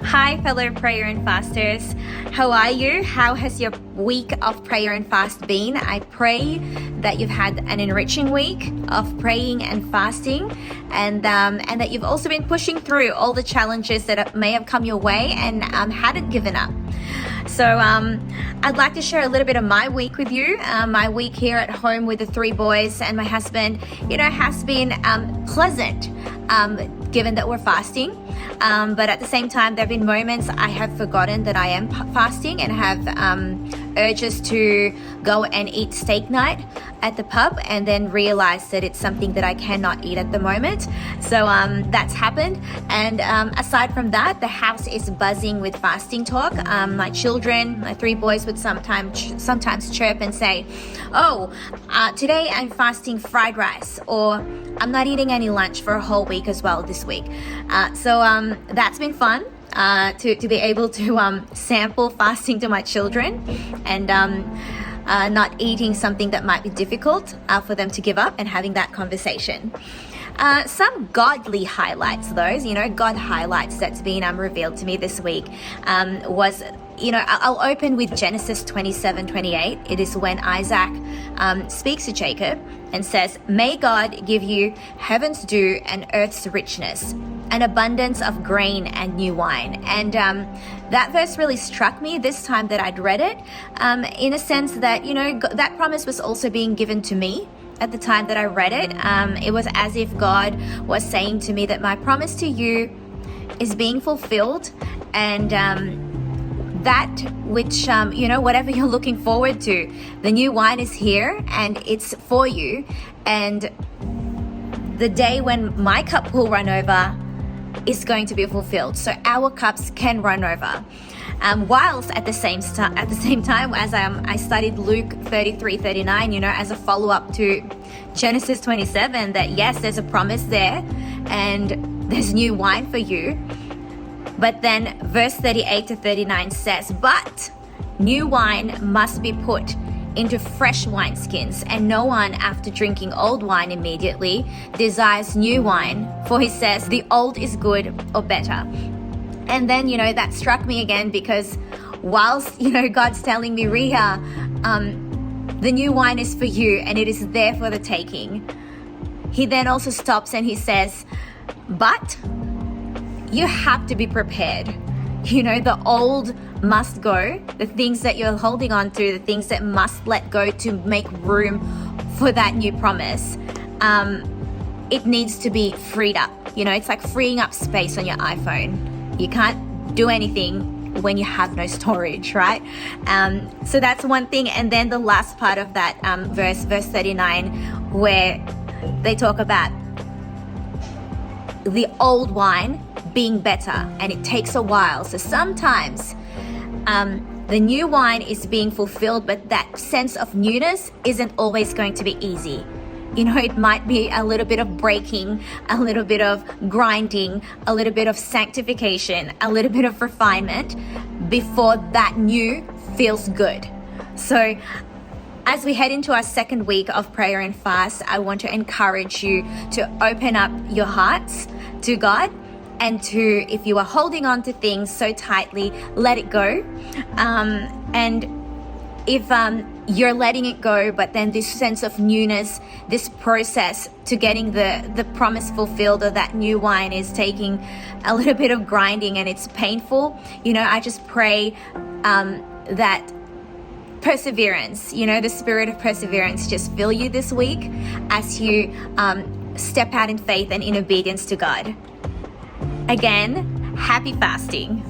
Hi, fellow prayer and fasters. How are you? How has your week of prayer and fast been? I pray that you've had an enriching week of praying and fasting, and that you've also been pushing through all the challenges that may have come your way and hadn't given up. So I'd like to share a little bit of my week with you. My week here at home with the three boys and my husband, has been pleasant, given that we're fasting. But at the same time, there have been moments I have forgotten that I am fasting and have urges to go and eat steak night at the pub, and then realize that it's something that I cannot eat at the moment. So that's happened. And aside from that, the house is buzzing with fasting talk. My children, my three boys would sometimes chirp and say, today I'm fasting fried rice, or I'm not eating any lunch for a whole week as well this week. So that's been fun. To be able to sample fasting to my children, and not eating something that might be difficult for them to give up, and having that conversation. Some godly highlights, God highlights that's been revealed to me this week was, I'll open with Genesis 27:28. It is when Isaac speaks to Jacob and says, "May God give you heaven's dew and earth's richness, an abundance of grain and new wine." And that verse really struck me this time that I'd read it, in a sense that, that promise was also being given to me at the time that I read it. It was as if God was saying to me that my promise to you is being fulfilled, and that which, whatever you're looking forward to, the new wine is here and it's for you. And the day when my cup will run over is going to be fulfilled. So our cups can run over. Whilst at the same time as I studied Luke 33:39, as a follow-up to Genesis 27, that yes, there's a promise there and there's new wine for you. But then verse 38 to 39 says, "But new wine must be put into fresh wineskins, and no one after drinking old wine immediately desires new wine, for he says the old is good or better." And then, that struck me again, because whilst, God's telling me, "Ria, the new wine is for you and it is there for the taking," he then also stops and he says, "But you have to be prepared. The old must go, the things that you're holding on to, the things that must let go to make room for that new promise. It needs to be freed up. It's like freeing up space on your iPhone. You can't do anything when you have no storage, right?" So that's one thing. And then the last part of that verse 39, where they talk about the old wine being better, and it takes a while. So sometimes the new wine is being fulfilled, but that sense of newness isn't always going to be easy. It might be a little bit of breaking, a little bit of grinding, a little bit of sanctification, a little bit of refinement before that new feels good. So as we head into our second week of prayer and fast, I want to encourage you to open up your hearts to God, and to, if you are holding on to things so tightly, let it go. And if you're letting it go, but then this sense of newness, this process to getting the promise fulfilled, or that new wine, is taking a little bit of grinding and it's painful, I just pray that perseverance, the spirit of perseverance just fill you this week as you step out in faith and in obedience to God. Again, happy fasting.